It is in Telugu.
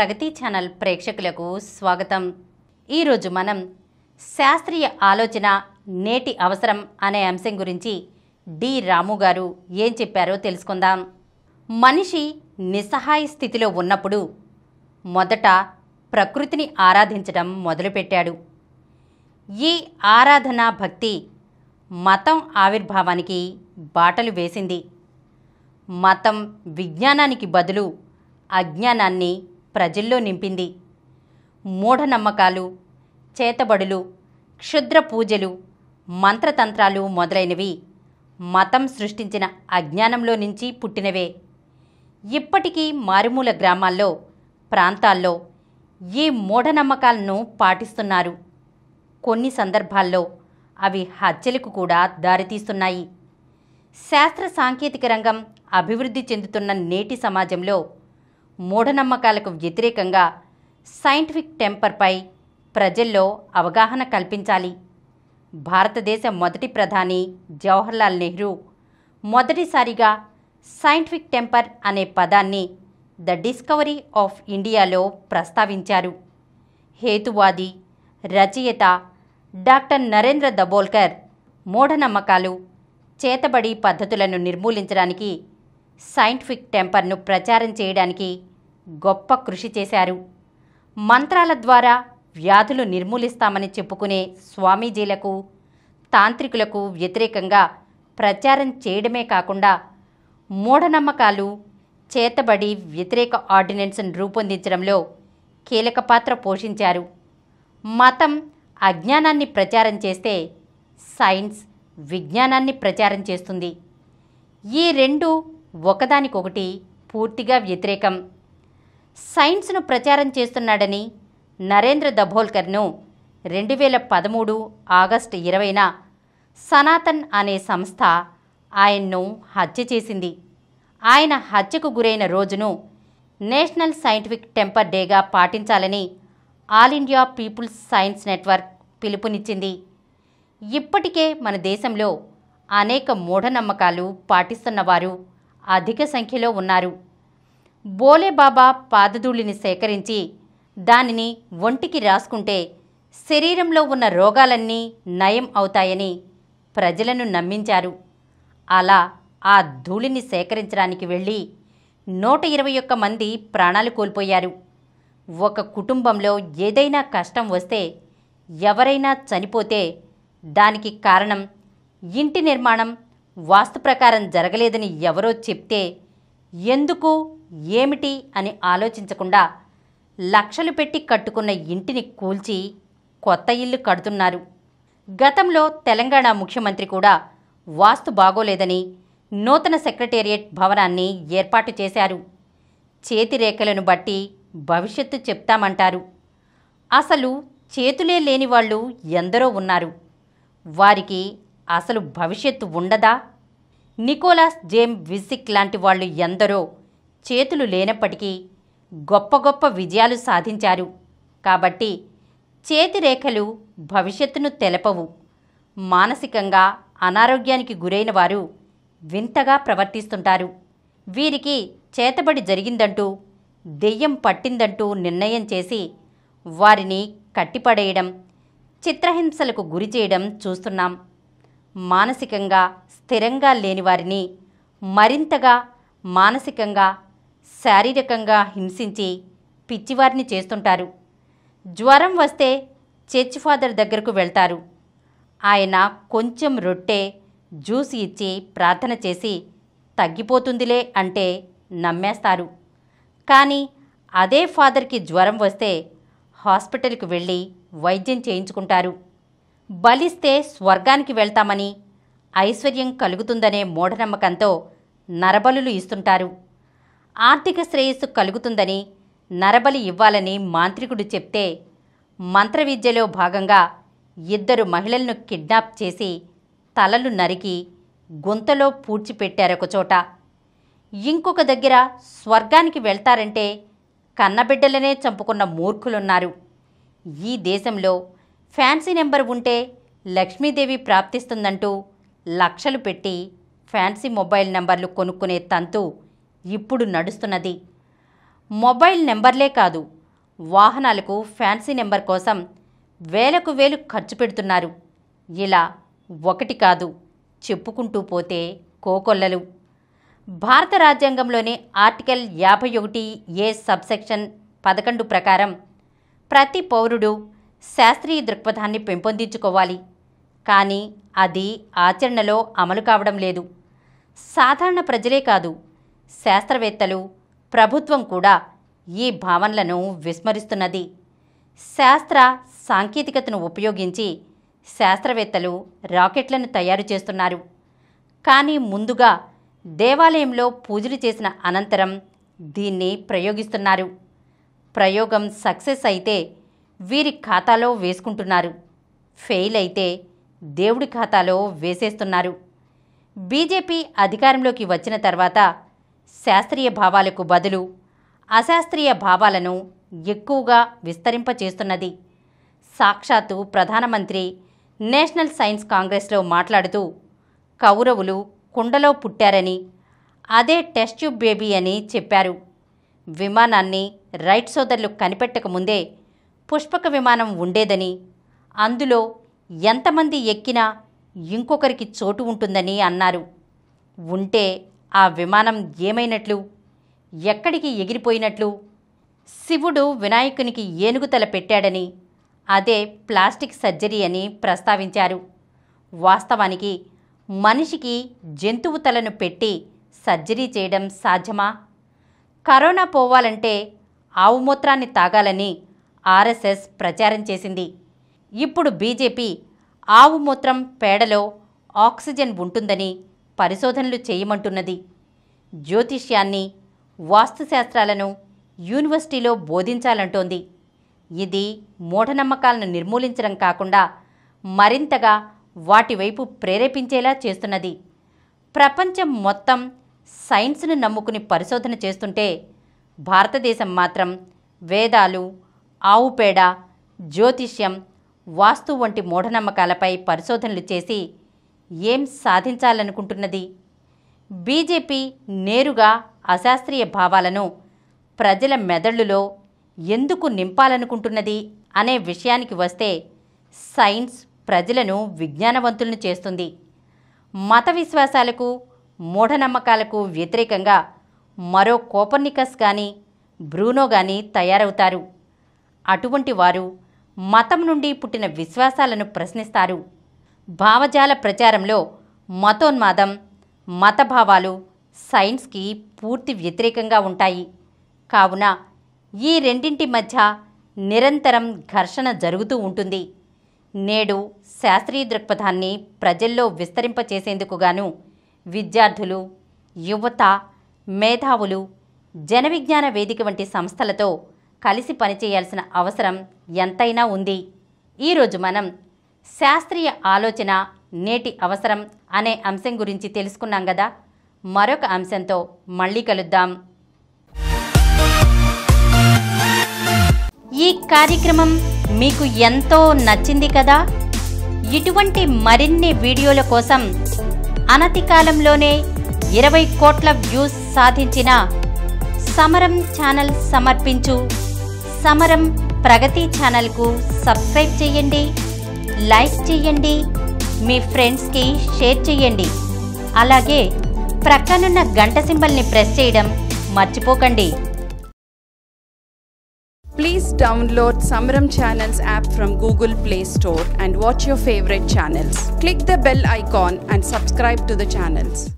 ప్రగతి ఛానల్ ప్రేక్షకులకు స్వాగతం. ఈరోజు మనం శాస్త్రీయ ఆలోచన నేటి అవసరం అనే అంశం గురించి డి రాము గారు ఏం చెప్పారో తెలుసుకుందాం. మనిషి నిస్సహాయ స్థితిలో ఉన్నప్పుడు మొదట ప్రకృతిని ఆరాధించడం మొదలుపెట్టాడు. ఈ ఆరాధనా భక్తి మతం ఆవిర్భావానికి బాటలు వేసింది. మతం విజ్ఞానానికి బదులు అజ్ఞానాన్ని ప్రజల్లో నింపింది. మూఢనమ్మకాలు, చేతబడులు, క్షుద్ర పూజలు, మంత్రతంత్రాలు మొదలైనవి మతం సృష్టించిన అజ్ఞానంలో నుంచి పుట్టినవే. ఇప్పటికీ మారుమూల గ్రామాల్లో, ప్రాంతాల్లో ఈ మూఢనమ్మకాలను పాటిస్తున్నారు. కొన్ని సందర్భాల్లో అవి హత్యలకు కూడా దారితీస్తున్నాయి. శాస్త్ర సాంకేతిక రంగం అభివృద్ధి చెందుతున్న నేటి సమాజంలో మూఢనమ్మకాలకు వ్యతిరేకంగా సైంటిఫిక్ టెంపర్పై ప్రజల్లో అవగాహన కల్పించాలి. భారతదేశ మొదటి ప్రధాని జవహర్లాల్ నెహ్రూ మొదటిసారిగా సైంటిఫిక్ టెంపర్ అనే పదాన్ని ద డిస్కవరీ ఆఫ్ ఇండియాలో ప్రస్తావించారు. హేతువాది, రచయిత డాక్టర్ నరేంద్ర దబోల్కర్ మూఢనమ్మకాలు, చేతబడి పద్ధతులను నిర్మూలించడానికి సైంటిఫిక్ టెంపర్ను ప్రచారం చేయడానికి గొప్ప కృషి చేశారు. మంత్రాల ద్వారా వ్యాధులు నిర్మూలిస్తామని చెప్పుకునే స్వామీజీలకు, తాంత్రికులకు వ్యతిరేకంగా ప్రచారం చేయడమే కాకుండా మూఢనమ్మకాలు, చేతబడి వ్యతిరేక ఆర్డినెన్స్ను రూపొందించడంలో కీలక పాత్ర పోషించారు. మతం అజ్ఞానాన్ని ప్రచారం చేస్తే సైన్స్ విజ్ఞానాన్ని ప్రచారం చేస్తుంది. ఈ రెండు ఒకదానికొకటి పూర్తిగా వ్యతిరేకం. సైన్స్ను ప్రచారం చేస్తున్నాడని నరేంద్ర దబోల్కర్ను 2013 ఆగస్టు 20న సనాతన్ అనే సంస్థ ఆయన్ను హత్య చేసింది. ఆయన హత్యకు గురైన రోజును నేషనల్ సైంటిఫిక్ టెంపర్ డేగా పాటించాలని All India People's Science Network పిలుపునిచ్చింది. ఇప్పటికే మన దేశంలో అనేక మూఢనమ్మకాలు పాటిస్తున్నవారు అధిక సంఖ్యలో ఉన్నారు. బోలేబాబా పాదధూళిని సేకరించి దానిని ఒంటికి రాసుకుంటే శరీరంలో ఉన్న రోగాలన్నీ నయం అవుతాయని ప్రజలను నమ్మించారు. అలా ఆ ధూళిని సేకరించడానికి వెళ్ళి 121 మంది ప్రాణాలు కోల్పోయారు. ఒక కుటుంబంలో ఏదైనా కష్టం వస్తే, ఎవరైనా చనిపోతే దానికి కారణం ఇంటి నిర్మాణం వాస్తు ప్రకారం జరగలేదని ఎవరో చెప్తే ఎందుకు, ఏమిటి అని ఆలోచించకుండా లక్షలు పెట్టి కట్టుకున్న ఇంటిని కూల్చి కొత్త ఇల్లు కడుతున్నారు. గతంలో తెలంగాణ ముఖ్యమంత్రి కూడా వాస్తు బాగోలేదని నూతన సెక్రటేరియట్ భవనాన్ని ఏర్పాటు చేశారు. చేతిరేఖలను బట్టి భవిష్యత్తు చెప్తామంటారు. అసలు చేతులే లేని వాళ్ళు ఎందరో ఉన్నారు. వారికి అసలు భవిష్యత్తు ఉండదా? నికోలాస్ జేమ్ విసిక్ లాంటి వాళ్ళు ఎందరో చేతులు లేనప్పటికీ గొప్ప గొప్ప విజయాలు సాధించారు. కాబట్టి చేతిరేఖలు భవిష్యత్తును తెలపవు. మానసికంగా అనారోగ్యానికి గురైన వారు వింతగా ప్రవర్తిస్తుంటారు. వీరికి చేతబడి జరిగిందంటూ, దెయ్యం పట్టిందంటూ నిర్ణయం చేసి వారిని కట్టిపడేయడం, చిత్రహింసలకు గురి చేయడం చూస్తున్నాం. మానసికంగా స్థిరంగా లేని వారిని మరింతగా మానసికంగా, శారీరకంగా హింసించి పిచ్చివారిని చేస్తుంటారు. జ్వరం వస్తే చర్చ్ ఫాదర్ దగ్గరకు వెళ్తారు. ఆయన కొంచెం రొట్టె, జ్యూస్ ఇచ్చి ప్రార్థన చేసి తగ్గిపోతుందిలే అంటే నమ్మేస్తారు. కానీ అదే ఫాదర్కి జ్వరం వస్తే హాస్పిటల్కి వెళ్ళి వైద్యం చేయించుకుంటారు. బలిస్తే స్వర్గానికి వెళ్తామని, ఐశ్వర్యం కలుగుతుందనే మూఢనమ్మకంతో నరబలులు ఇస్తుంటారు. ఆర్థిక శ్రేయస్సు కలుగుతుందని నరబలి ఇవ్వాలని మాంత్రికుడు చెప్తే మంత్రవిద్యలో భాగంగా 2 మహిళలను కిడ్నాప్ చేసి తలలు నరికి గుంతలో పూడ్చిపెట్టారొకచోట. ఇంకొక దగ్గర స్వర్గానికి వెళ్తారంటే కన్నబిడ్డలనే చంపుకున్న మూర్ఖులున్నారు. ఈ దేశంలో ఫ్యాన్సీ నెంబర్ ఉంటే లక్ష్మీదేవి ప్రాప్తిస్తుందంటూ లక్షలు పెట్టి ఫ్యాన్సీ మొబైల్ నెంబర్లు కొనుక్కునే తంతు ఇప్పుడు నడుస్తున్నది. మొబైల్ నెంబర్లే కాదు, వాహనాలకు ఫ్యాన్సీ నెంబర్ కోసం వేలకు వేలు ఖర్చు పెడుతున్నారు. ఇలా ఒకటి కాదు, చెప్పుకుంటూ పోతే కోకొల్లలు. భారత రాజ్యాంగంలోని ఆర్టికల్ 51A సబ్సెక్షన్ 11 ప్రకారం ప్రతి పౌరుడు శాస్త్రీయ దృక్పథాన్ని పెంపొందించుకోవాలి. కానీ అది ఆచరణలో అమలు కావడం లేదు. సాధారణ ప్రజలే కాదు, శాస్త్రవేత్తలు, ప్రభుత్వం కూడా ఈ భావనలను విస్మరిస్తున్నది. శాస్త్ర సాంకేతికతను ఉపయోగించి శాస్త్రవేత్తలు రాకెట్లను తయారు చేస్తున్నారు. కానీ ముందుగా దేవాలయంలో పూజలు చేసిన అనంతరం దీన్ని ప్రయోగిస్తున్నారు. ప్రయోగం సక్సెస్ అయితే వీరి ఖాతాలో వేసుకుంటున్నారు, ఫెయిల్ అయితే దేవుడి ఖాతాలో వేసేస్తున్నారు. బీజేపీ అధికారంలోకి వచ్చిన తర్వాత శాస్త్రీయ భావాలకు బదులు అశాస్త్రీయ భావాలను ఎక్కువగా విస్తరింపచేస్తున్నది. సాక్షాత్తు ప్రధానమంత్రి నేషనల్ సైన్స్ కాంగ్రెస్లో మాట్లాడుతూ కౌరవులు కుండలో పుట్టారని, అదే టెస్ట్ ట్యూబ్ బేబీ అని చెప్పారు. విమానాన్ని రైట్ సోదరులు కనిపెట్టకముందే పుష్పక విమానం ఉండేదని, అందులో ఎంతమంది ఎక్కినా ఇంకొకరికి చోటు ఉంటుందని అన్నారు. ఉంటే ఆ విమానం ఏమైనట్లు, ఎక్కడికి ఎగిరిపోయినట్లు? శివుడు వినాయకునికి ఏనుగు తల పెట్టాడని, అదే ప్లాస్టిక్ సర్జరీ అని ప్రస్తావించారు. వాస్తవానికి మనిషికి జంతువు తలను పెట్టి సర్జరీ చేయడం సాధ్యమా? కరోనా పోవాలంటే ఆవు మూత్రాన్ని తాగాలని ఆర్ఎస్ఎస్ ప్రచారం చేసింది. ఇప్పుడు బీజేపీ ఆవు మూత్రం పేడలో ఆక్సిజన్ ఉంటుందని పరిశోధనలు చేయమంటున్నది. జ్యోతిష్యాన్ని, వాస్తుశాస్త్రాలను యూనివర్సిటీలో బోధించాలంటోంది. ఇది మూఢనమ్మకాలను నిర్మూలించడం కాకుండా మరింతగా వాటి వైపు ప్రేరేపించేలా చేస్తున్నది. ప్రపంచం మొత్తం సైన్స్ను నమ్ముకుని పరిశోధన చేస్తుంటే భారతదేశం మాత్రం వేదాలు, ఆవు పేడ, జ్యోతిష్యం, వాస్తు వంటి మూఢనమ్మకాలపై పరిశోధనలు చేసి ఏం సాధించాలనుకుంటున్నది? బీజేపీ నేరుగా అశాస్త్రీయ భావాలను ప్రజల మెదళ్లులో ఎందుకు నింపాలనుకుంటున్నది అనే విషయానికి వస్తే, సైన్స్ ప్రజలను విజ్ఞానవంతులను చేస్తుంది. మత విశ్వాసాలకు, మూఢనమ్మకాలకు వ్యతిరేకంగా మరో కోపర్నికస్ కానీ, బ్రూనో కానీ తయారవుతారు. అటువంటి వారు మతం నుండి పుట్టిన విశ్వాసాలను ప్రశ్నిస్తారు. భావజాల ప్రచారంలో మతోన్మాదం, మతభావాలు సైన్స్కి పూర్తి వ్యతిరేకంగా ఉంటాయి. కావున ఈ రెండింటి మధ్య నిరంతరం ఘర్షణ జరుగుతూ ఉంటుంది. నేడు శాస్త్రీయ దృక్పథాన్ని ప్రజల్లో విస్తరింపచేసేందుకు గాను విద్యార్థులు, యువత, మేధావులు, జనవిజ్ఞాన వేదిక వంటి సంస్థలతో కలిసి పనిచేయాల్సిన అవసరం ఎంతైనా ఉంది. ఈరోజు మనం శాస్త్రీయ ఆలోచన నేటి అవసరం అనే అంశం గురించి తెలుసుకున్నాం కదా. మరొక అంశంతో మళ్ళీ కలుద్దాం. ఈ కార్యక్రమం మీకు ఎంతో నచ్చింది కదా. ఇటువంటి మరిన్ని వీడియోల కోసం అనతి కాలంలోనే 20 కోట్ల వ్యూస్ సాధించిన సమరం ఛానల్ సమర్పించు సమరం ప్రగతి ఛానల్కు సబ్స్క్రైబ్ చేయండి, లైక్ చేయండి, మీ ఫ్రెండ్స్కి షేర్ చేయండి. అలాగే ప్రక్కనున్న గంట సింబల్ని ప్రెస్ చేయడం మర్చిపోకండి. Please download Samaram Channels app from Google Play Store and watch your favorite channels. Click the bell icon and subscribe to the channels.